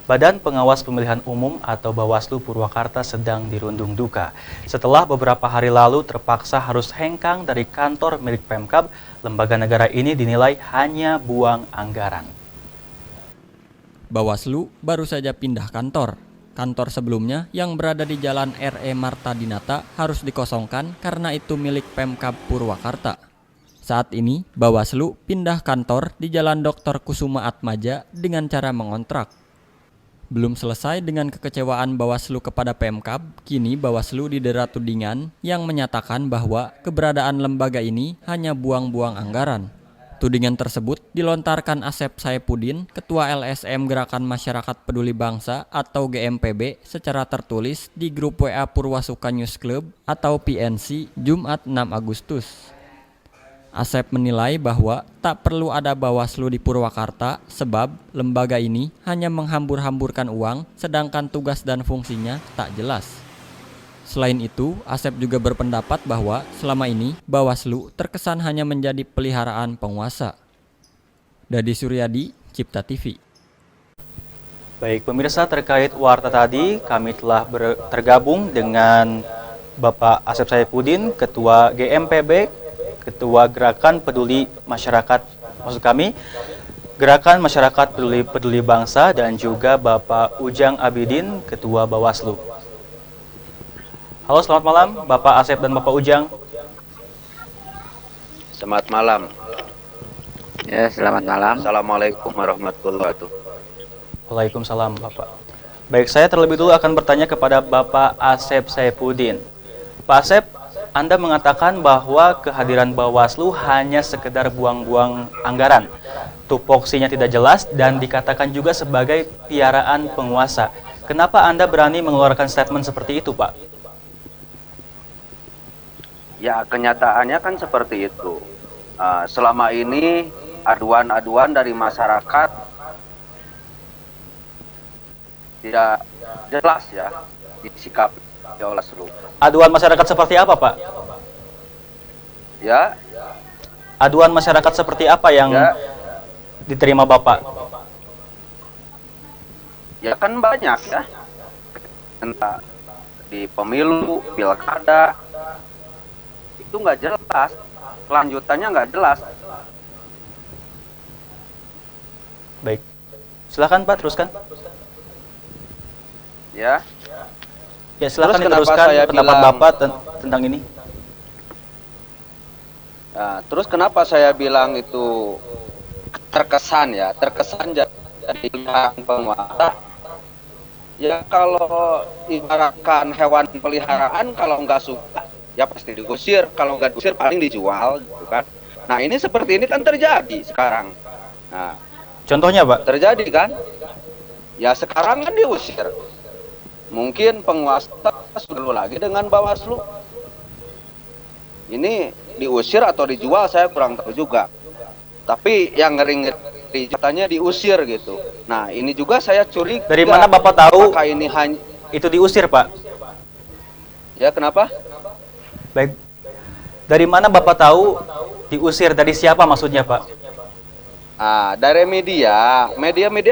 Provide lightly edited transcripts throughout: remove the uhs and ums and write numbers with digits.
Badan Pengawas Pemilihan Umum atau Bawaslu Purwakarta sedang dirundung duka. Setelah beberapa hari lalu terpaksa harus hengkang dari kantor milik Pemkab, lembaga negara ini dinilai hanya buang anggaran. Bawaslu baru saja pindah kantor. Kantor sebelumnya yang berada di Jalan R.E. Marta Dinata harus dikosongkan karena itu milik Pemkab Purwakarta. Saat ini, Bawaslu pindah kantor di Jalan Dr. Kusuma Atmaja dengan cara mengontrak. Belum selesai dengan kekecewaan Bawaslu kepada Pemkab, kini Bawaslu didera tudingan yang menyatakan bahwa keberadaan lembaga ini hanya buang-buang anggaran. Tudingan tersebut dilontarkan Asep Saipudin, Ketua LSM Gerakan Masyarakat Peduli Bangsa atau GMPB secara tertulis di grup WA Purwasuka News Club atau PNC Jumat 6 Agustus. Asep menilai bahwa tak perlu ada Bawaslu di Purwakarta sebab lembaga ini hanya menghambur-hamburkan uang sedangkan tugas dan fungsinya tak jelas. Selain itu, Asep juga berpendapat bahwa selama ini Bawaslu terkesan hanya menjadi peliharaan penguasa. Dadi Suryadi, Cipta TV. Baik, pemirsa, terkait warta tadi, kami telah tergabung dengan Bapak Asep Saipudin, Ketua GMPB, Ketua Gerakan Peduli Masyarakat, maksud kami Gerakan Masyarakat Peduli Bangsa, dan juga Bapak Ujang Abidin, Ketua Bawaslu. Halo, selamat malam Bapak Asep dan Bapak Ujang. Selamat malam. Ya, selamat malam. Assalamualaikum warahmatullahi wabarakatuh. Waalaikumsalam Bapak. Baik, saya terlebih dulu akan bertanya kepada Bapak Asep Saipudin. Pak Asep, Anda mengatakan bahwa kehadiran Bawaslu hanya sekedar buang-buang anggaran. Tupoksinya tidak jelas dan dikatakan juga sebagai piaraan penguasa. Kenapa Anda berani mengeluarkan statement seperti itu, Pak? Ya, kenyataannya kan seperti itu. Selama ini aduan-aduan dari masyarakat tidak jelas ya disikapi oleh Bawaslu. Aduan masyarakat seperti apa, Pak? Ya. Aduan masyarakat seperti apa yang diterima Bapak? Ya kan banyak ya. Entah di pemilu, pilkada, itu nggak jelas. Kelanjutannya nggak jelas. Baik. Silakan Pak, teruskan. Ya. Ya, silakan Terus diteruskan pendapat Bapak tentang ini. Nah, terus kenapa saya bilang itu terkesan jadi pihak penguasa? Ya kalau ibaratkan hewan peliharaan, kalau nggak suka ya pasti diusir, kalau nggak diusir paling dijual, gitu kan? Nah ini seperti ini kan terjadi sekarang. Nah, contohnya Pak? Terjadi kan? Ya sekarang kan diusir. Mungkin penguasa dulu lagi dengan Bawaslu. Ini diusir atau dijual saya kurang tahu juga. Tapi yang ngeri-ngeri katanya diusir gitu. Nah ini juga saya curiga. Dari mana Bapak tahu ini hanya itu diusir, Pak? Ya kenapa? Baik. Dari mana Bapak tahu diusir? Dari siapa maksudnya, Pak? Dari media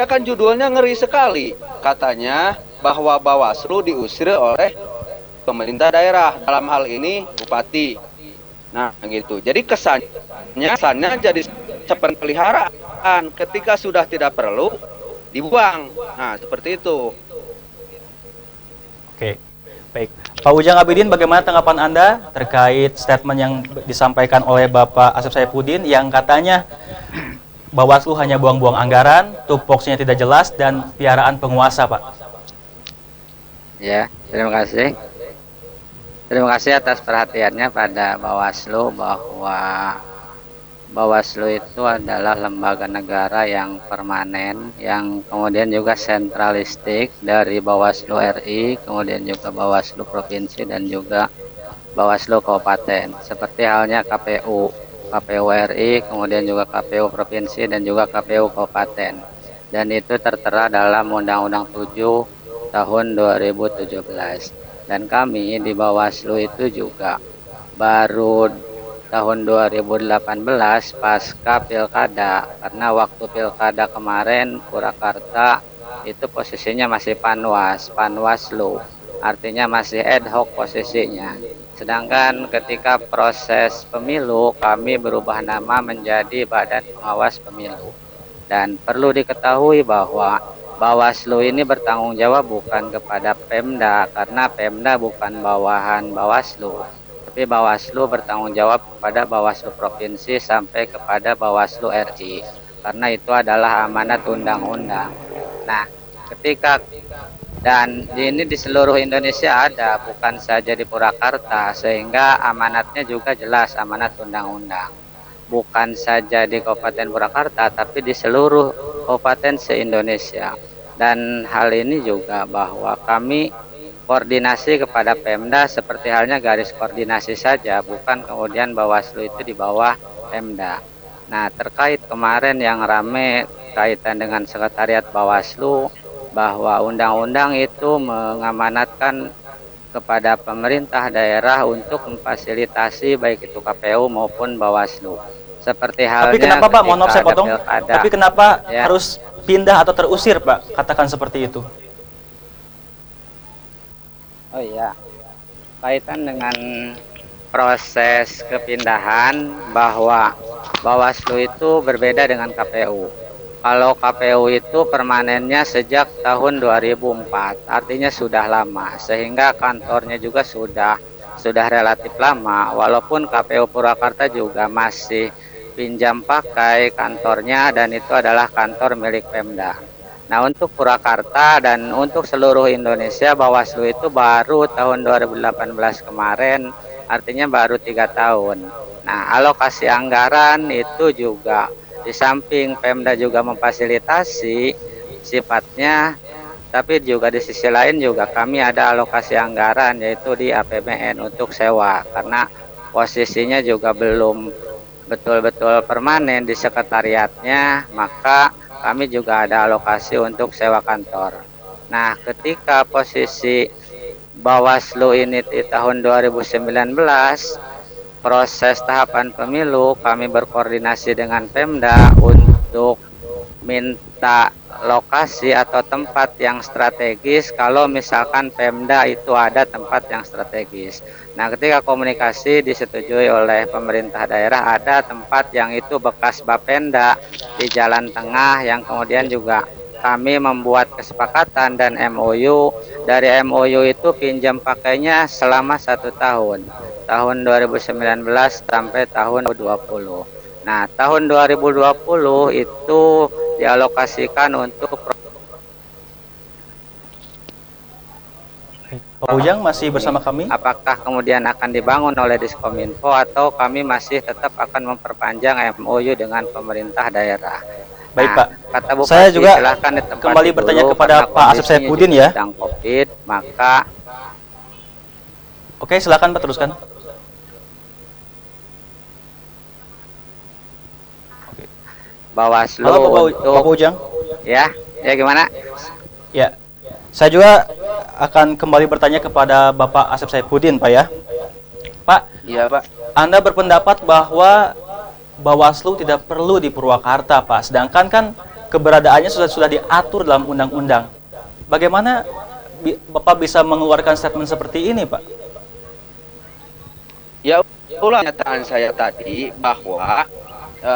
kan judulnya ngeri sekali. Katanya bahwa Bawaslu diusir oleh pemerintah daerah, dalam hal ini bupati. Nah, gitu. Jadi kesannya jadi seperti peliharaan. Ketika sudah tidak perlu, dibuang. Nah, seperti itu. Oke, baik. Pak Ujang Abidin, bagaimana tanggapan Anda terkait statement yang disampaikan oleh Bapak Asep Saipudin yang katanya Bawaslu hanya buang-buang anggaran, tupoksinya tidak jelas, dan piaraan penguasa, Pak? Ya, terima kasih. Terima kasih atas perhatiannya pada Bawaslu, bahwa Bawaslu itu adalah lembaga negara yang permanen, yang kemudian juga sentralistik dari Bawaslu RI, kemudian juga Bawaslu Provinsi dan juga Bawaslu Kabupaten. Seperti halnya KPU RI, kemudian juga KPU Provinsi dan juga KPU Kabupaten. Dan itu tertera dalam Undang-Undang 7 tahun 2017. Dan kami di Bawaslu itu juga baru tahun 2018 pasca pilkada, karena waktu pilkada kemarin Purwakarta itu posisinya masih Panwaslu, artinya masih ad hoc posisinya. Sedangkan ketika proses pemilu kami berubah nama menjadi Badan Pengawas Pemilu. Dan perlu diketahui bahwa Bawaslu ini bertanggung jawab bukan kepada Pemda, karena Pemda bukan bawahan Bawaslu, tapi Bawaslu bertanggung jawab kepada Bawaslu Provinsi sampai kepada Bawaslu RI, karena itu adalah amanat undang-undang. Nah, ketika dan ini di seluruh Indonesia ada, bukan saja di Purwakarta, sehingga amanatnya juga jelas, amanat undang-undang. Bukan saja di Kabupaten Purwakarta, tapi di seluruh kabupaten se-Indonesia. Dan hal ini juga bahwa kami koordinasi kepada Pemda seperti halnya garis koordinasi saja, bukan kemudian Bawaslu itu di bawah Pemda. Nah, terkait kemarin yang rame kaitan dengan sekretariat Bawaslu, bahwa undang-undang itu mengamanatkan kepada pemerintah daerah untuk memfasilitasi baik itu KPU maupun Bawaslu. Seperti halnya Tapi kenapa Pak, mohon maaf saya potong, tapi kenapa ya, harus pindah atau terusir Pak? Katakan seperti itu. oh iya, kaitan dengan proses kepindahan, bahwa Bawaslu itu berbeda dengan KPU. Kalau KPU itu permanennya sejak tahun 2004, artinya sudah lama, sehingga kantornya juga sudah relatif lama. Walaupun KPU Purwakarta juga masih pinjam pakai kantornya, dan itu adalah kantor milik Pemda. Nah, untuk Purwakarta dan untuk seluruh Indonesia, Bawaslu itu baru tahun 2018 kemarin, artinya baru 3 tahun. Nah, alokasi anggaran itu juga di samping Pemda juga memfasilitasi sifatnya, tapi juga di sisi lain juga kami ada alokasi anggaran, yaitu di APBN untuk sewa, karena posisinya juga belum betul-betul permanen di sekretariatnya, maka kami juga ada alokasi untuk sewa kantor. Nah, ketika posisi Bawaslu ini di tahun 2019, proses tahapan pemilu, kami berkoordinasi dengan Pemda untuk minta lokasi atau tempat yang strategis kalau misalkan Pemda itu ada tempat yang strategis. Nah, ketika komunikasi disetujui oleh pemerintah daerah, ada tempat yang itu bekas Bapenda di Jalan Tengah, yang kemudian juga kami membuat kesepakatan dan MOU. Dari MOU itu pinjam pakainya selama 1 tahun, tahun 2019 sampai tahun 2020. Nah, tahun 2020 itu dialokasikan untuk Pak Ujang masih bersama kami? apakah kemudian akan dibangun oleh Diskominfo atau kami masih tetap akan memperpanjang MOU dengan pemerintah daerah. Baik Nah, Pak, kata Bupati, saya juga silahkan ditempati kembali dulu, bertanya kepada karena Pak Asep kondisinya Saifuddin juga ya. sedang COVID, maka Oke, silakan Pak, teruskan. Bawaslu Halo Pak untuk Ujang. ya gimana? Ya, saya juga akan kembali bertanya kepada Bapak Asep Saifuddin Pak ya. Pak, Iya, Pak. Anda berpendapat bahwa Bawaslu tidak perlu di Purwakarta, Pak. Sedangkan kan keberadaannya sudah diatur dalam undang-undang. Bagaimana Bapak bisa mengeluarkan statement seperti ini, Pak? Ya, itulah nyataan saya tadi bahwa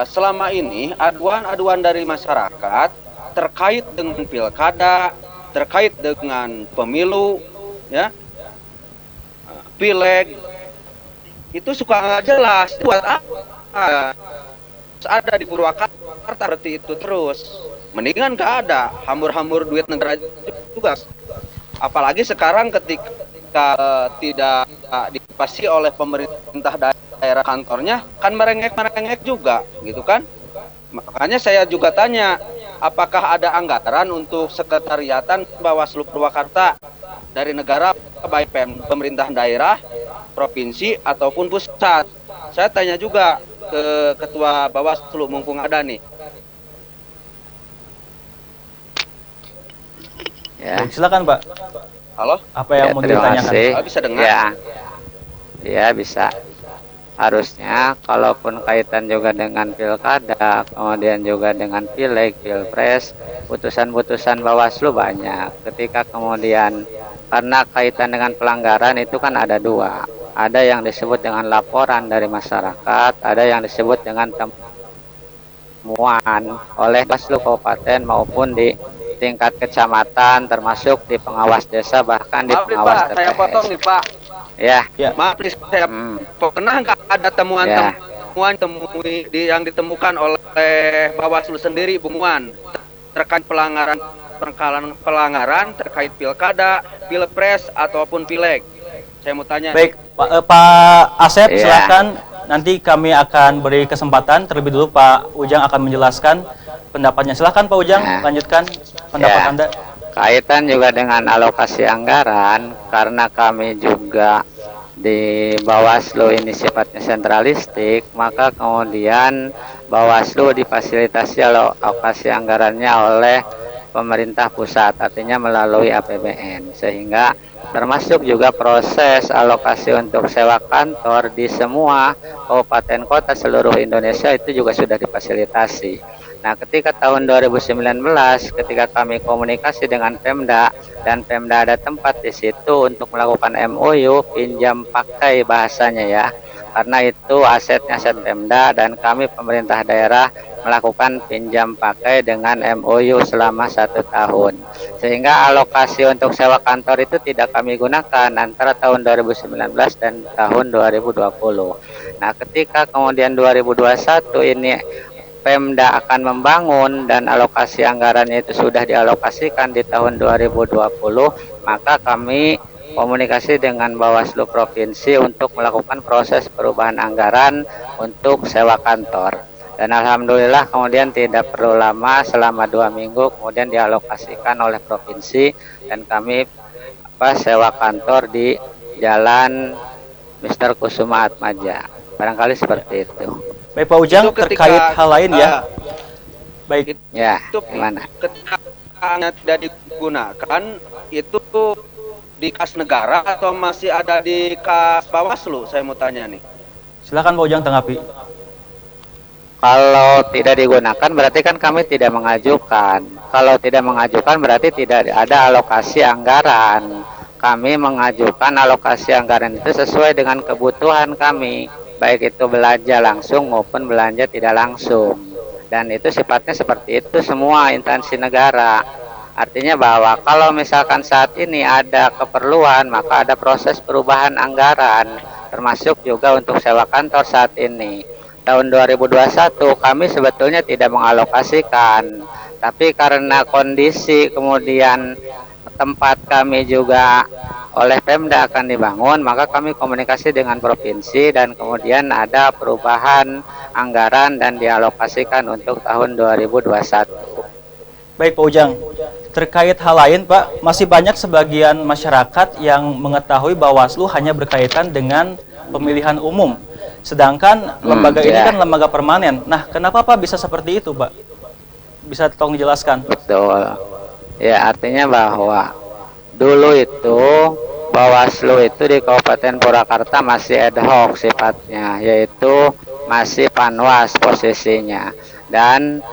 selama ini aduan-aduan dari masyarakat terkait dengan pilkada, terkait dengan pemilu, ya, pileg, itu suka nggak jelas. Buat apa ada di Purwakarta seperti itu terus? Mendingan nggak ada, hambur-hambur duit negara juga. Apalagi sekarang ketika tidak dipasi oleh pemerintah daerah kantornya, kan merengek-merengek juga, gitu kan? Makanya saya juga tanya, apakah ada anggaran untuk sekretariatan Bawaslu Purwakarta dari negara, baik pemerintah daerah, provinsi ataupun pusat? Saya tanya juga ke Ketua Bawaslu, mumpung ada nih. Ya. Baik, silakan Pak. Halo? Apa yang mau terima ditanyakan? kasih. Bisa dengar? Ya, bisa. Harusnya kalaupun kaitan juga dengan pilkada, kemudian juga dengan pileg, pilpres, putusan-putusan Bawaslu banyak. Ketika kemudian karena kaitan dengan pelanggaran itu kan ada dua. Ada yang disebut dengan laporan dari masyarakat, ada yang disebut dengan temuan oleh Bawaslu kabupaten maupun di tingkat kecamatan, termasuk di pengawas desa, bahkan di Maaf nih pengawas Pak, TPS. saya potong nih Pak. Ya, Ya, Maaf nih saya pernah nggak ada temui yang ditemukan oleh Bawaslu sendiri temuan terkait pelanggaran terkait pilkada, pilpres ataupun pileg? Saya mau tanya. baik Pak Asep, Iya. silakan. Nanti kami akan beri kesempatan terlebih dulu Pak Ujang akan menjelaskan pendapatnya. Silakan Pak Ujang, Nah. lanjutkan pendapat Ya. Anda. Kaitan juga dengan alokasi anggaran, karena kami juga di Bawaslu ini sifatnya sentralistik, maka kemudian Bawaslu difasilitasi alokasi anggarannya oleh pemerintah pusat, artinya melalui APBN, sehingga termasuk juga proses alokasi untuk sewa kantor di semua kabupaten kota seluruh Indonesia itu juga sudah difasilitasi. Nah, ketika tahun 2019, ketika kami komunikasi dengan Pemda dan Pemda ada tempat di situ untuk melakukan MOU pinjam pakai bahasanya ya, karena itu asetnya aset Pemda dan kami pemerintah daerah melakukan pinjam pakai dengan MOU selama 1 tahun, sehingga alokasi untuk sewa kantor itu tidak kami gunakan antara tahun 2019 dan tahun 2020. Nah, ketika kemudian 2021 ini Pemda akan membangun dan alokasi anggarannya itu sudah dialokasikan di tahun 2020, maka kami komunikasi dengan Bawaslu Provinsi untuk melakukan proses perubahan anggaran untuk sewa kantor. Dan alhamdulillah kemudian tidak perlu lama, selama 2 minggu kemudian dialokasikan oleh provinsi dan kami sewa kantor di Jalan Mr. Kusuma Atmaja. Barangkali seperti itu. Baik Pak Ujang, Itu ketika, terkait hal lain ya. Baik, Ya, Itu gimana? ketika tidak digunakan itu di kas negara atau masih ada di kas Bawaslu? Saya mau tanya nih. silakan Pak Ujang tanggapi. Kalau tidak digunakan berarti kan kami tidak mengajukan. Kalau tidak mengajukan berarti tidak ada alokasi anggaran. Kami mengajukan alokasi anggaran itu sesuai dengan kebutuhan kami, baik itu belanja langsung maupun belanja tidak langsung. Dan itu sifatnya seperti itu semua instansi negara. Artinya bahwa kalau misalkan saat ini ada keperluan, maka ada proses perubahan anggaran, termasuk juga untuk sewa kantor saat ini. Tahun 2021 kami sebetulnya tidak mengalokasikan, tapi karena kondisi kemudian tempat kami juga oleh Pemda akan dibangun, maka kami komunikasi dengan provinsi dan kemudian ada perubahan anggaran dan dialokasikan untuk tahun 2021. Baik Pak Ujang, terkait hal lain Pak, masih banyak sebagian masyarakat yang mengetahui Bawaslu hanya berkaitan dengan pemilihan umum. Sedangkan lembaga ini ya. kan lembaga permanen. Nah, kenapa Pak bisa seperti itu Pak? Bisa tolong jelaskan? Betul. Ya, artinya bahwa dulu itu Bawaslu itu di Kabupaten Purwakarta masih ad hoc sifatnya, yaitu masih panwas posisinya. Dan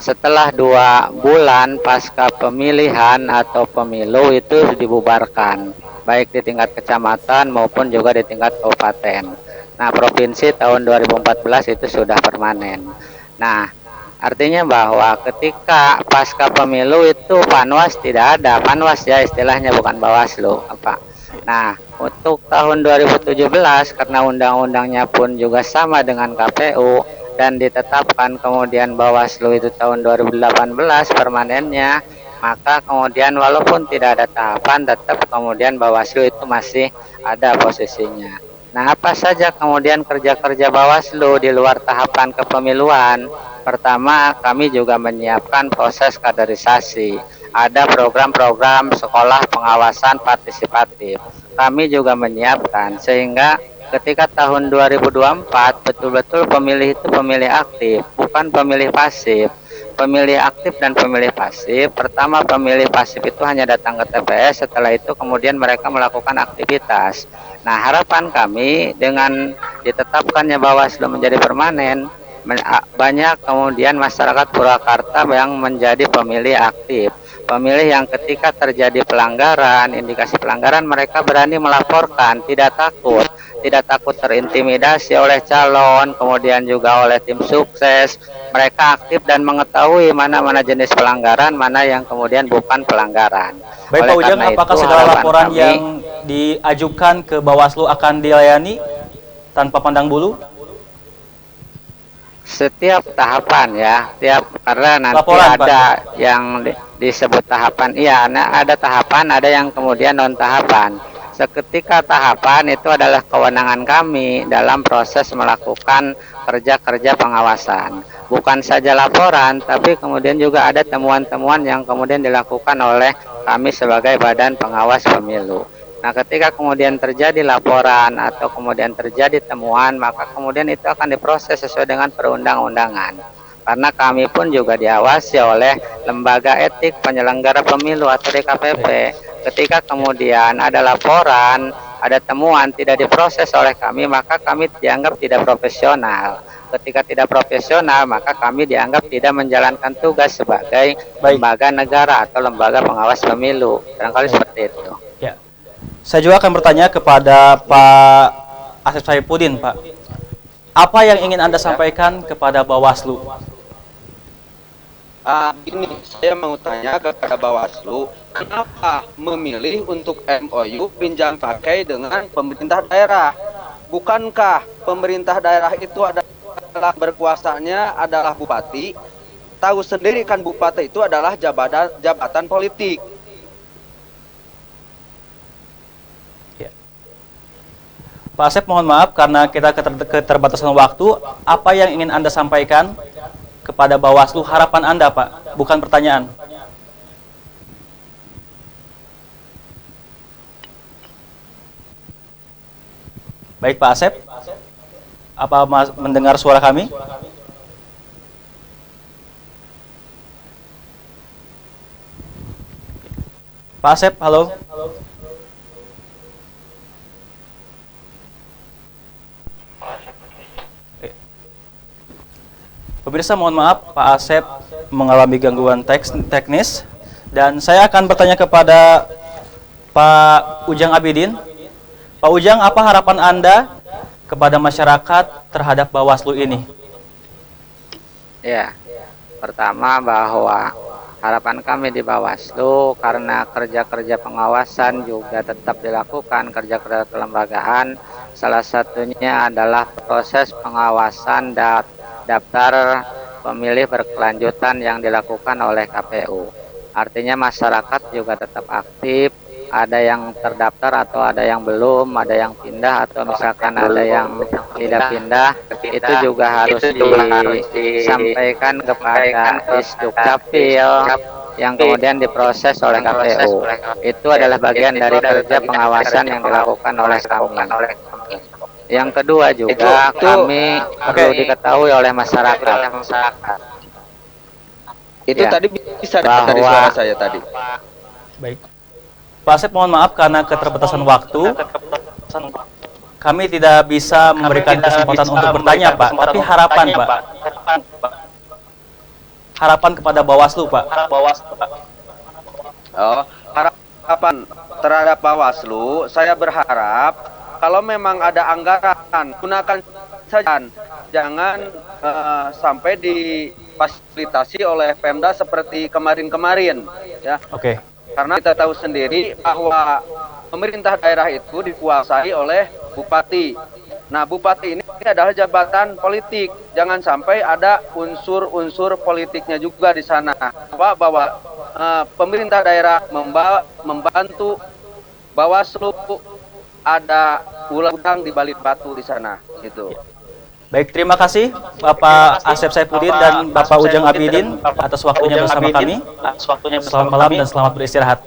setelah 2 bulan pasca pemilihan atau pemilu itu dibubarkan, baik di tingkat kecamatan maupun juga di tingkat kabupaten. Nah, provinsi tahun 2014 itu sudah permanen. Nah, artinya bahwa ketika pasca pemilu itu panwas tidak ada, panwas ya istilahnya, bukan Bawaslu apa. Nah, untuk tahun 2017 karena undang-undangnya pun juga sama dengan KPU dan ditetapkan kemudian Bawaslu itu tahun 2018 permanennya, maka kemudian walaupun tidak ada tahapan tetap kemudian Bawaslu itu masih ada posisinya. Nah, apa saja kemudian kerja-kerja Bawaslu di luar tahapan kepemiluan? Pertama, kami juga menyiapkan proses kaderisasi. Ada program-program sekolah pengawasan partisipatif. Kami juga menyiapkan sehingga ketika tahun 2024 betul-betul pemilih itu pemilih aktif, bukan pemilih pasif. Pemilih aktif dan pemilih pasif. Pertama, pemilih pasif itu hanya datang ke TPS, setelah itu kemudian mereka melakukan aktivitas. Nah, harapan kami dengan ditetapkannya Bawaslu menjadi permanen, banyak kemudian masyarakat Purwakarta yang menjadi pemilih aktif. Pemilih yang ketika terjadi pelanggaran, indikasi pelanggaran, mereka berani melaporkan, tidak takut terintimidasi oleh calon, kemudian juga oleh tim sukses. Mereka aktif dan mengetahui mana-mana jenis pelanggaran, mana yang kemudian bukan pelanggaran. Baik Pak Ujang, apakah segala laporan yang diajukan ke Bawaslu akan dilayani tanpa pandang bulu? Setiap tahapan ya, karena nanti Laporan, ada Pak, yang disebut tahapan, iya, ada tahapan, ada yang kemudian non tahapan. Seketika tahapan itu adalah kewenangan kami dalam proses melakukan kerja-kerja pengawasan. Bukan saja laporan, tapi kemudian juga ada temuan-temuan yang kemudian dilakukan oleh kami sebagai badan pengawas pemilu. Nah, ketika kemudian terjadi laporan atau kemudian terjadi temuan, maka kemudian itu akan diproses sesuai dengan perundang-undangan. Karena kami pun juga diawasi oleh lembaga etik penyelenggara pemilu atau DKPP. Ketika kemudian ada laporan, ada temuan tidak diproses oleh kami, maka kami dianggap tidak profesional. Ketika tidak profesional, maka kami dianggap tidak menjalankan tugas sebagai lembaga negara atau lembaga pengawas pemilu. Barangkali seperti itu. Ya. Saya juga akan bertanya kepada Pak Asep Saifuddin, Pak. Apa yang ingin Anda sampaikan kepada Bawaslu? Ini saya mau tanya kepada Bawaslu, kenapa memilih untuk MOU pinjam pakai dengan pemerintah daerah? Bukankah pemerintah daerah itu adalah berkuasanya adalah bupati? Tahu sendiri kan bupati itu adalah jabatan politik. Pak Asep, mohon maaf karena kita keterbatasan waktu. Apa yang ingin Anda sampaikan kepada Bawaslu? Harapan Anda, Pak, bukan pertanyaan. Baik, Pak Asep. Apa mendengar suara kami? Pak Asep, halo. Pemirsa, mohon maaf, Pak Asep mengalami gangguan teknis, dan saya akan bertanya kepada Pak Ujang Abidin. Pak Ujang, apa harapan Anda kepada masyarakat terhadap Bawaslu ini? Ya, pertama bahwa harapan kami di Bawaslu karena kerja-kerja pengawasan juga tetap dilakukan, kerja-kerja kelembagaan, salah satunya adalah proses pengawasan daftar pemilih berkelanjutan yang dilakukan oleh KPU. Artinya masyarakat juga tetap aktif, ada yang terdaftar atau ada yang belum, ada yang pindah atau misalkan ada yang tidak pindah, itu juga harus disampaikan kepada Disdukcapil yang kemudian diproses oleh KPU. Itu adalah bagian dari kerja pengawasan yang dilakukan oleh kami. Yang kedua juga kami perlu diketahui oleh masyarakat. Itu ya, tadi bisa dari suara saya tadi. Baik. Pak Asep, mohon maaf karena keterbatasan waktu. Kami tidak bisa memberikan kesempatan untuk bertanya, Pak. Tapi harapan, Pak. Harapan kepada Bawaslu, Pak. Oh, harapan terhadap Bawaslu, saya berharap kalau memang ada anggaran, gunakan saja. Jangan sampai difasilitasi oleh Pemda seperti kemarin-kemarin, ya. Oke. Karena kita tahu sendiri bahwa pemerintah daerah itu dikuasai oleh bupati. Nah, bupati ini adalah jabatan politik. Jangan sampai ada unsur-unsur politiknya juga di sana. Bahwa pemerintah daerah membantu Bawaslu, ada ulang di balik batu di sana. Itu. Baik, terima kasih Bapak Asep Saifuddin dan Bapak Ujang Abidin atas waktunya bersama kami. Selamat malam dan selamat beristirahat.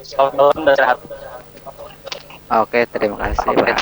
Oke, terima kasih Pak.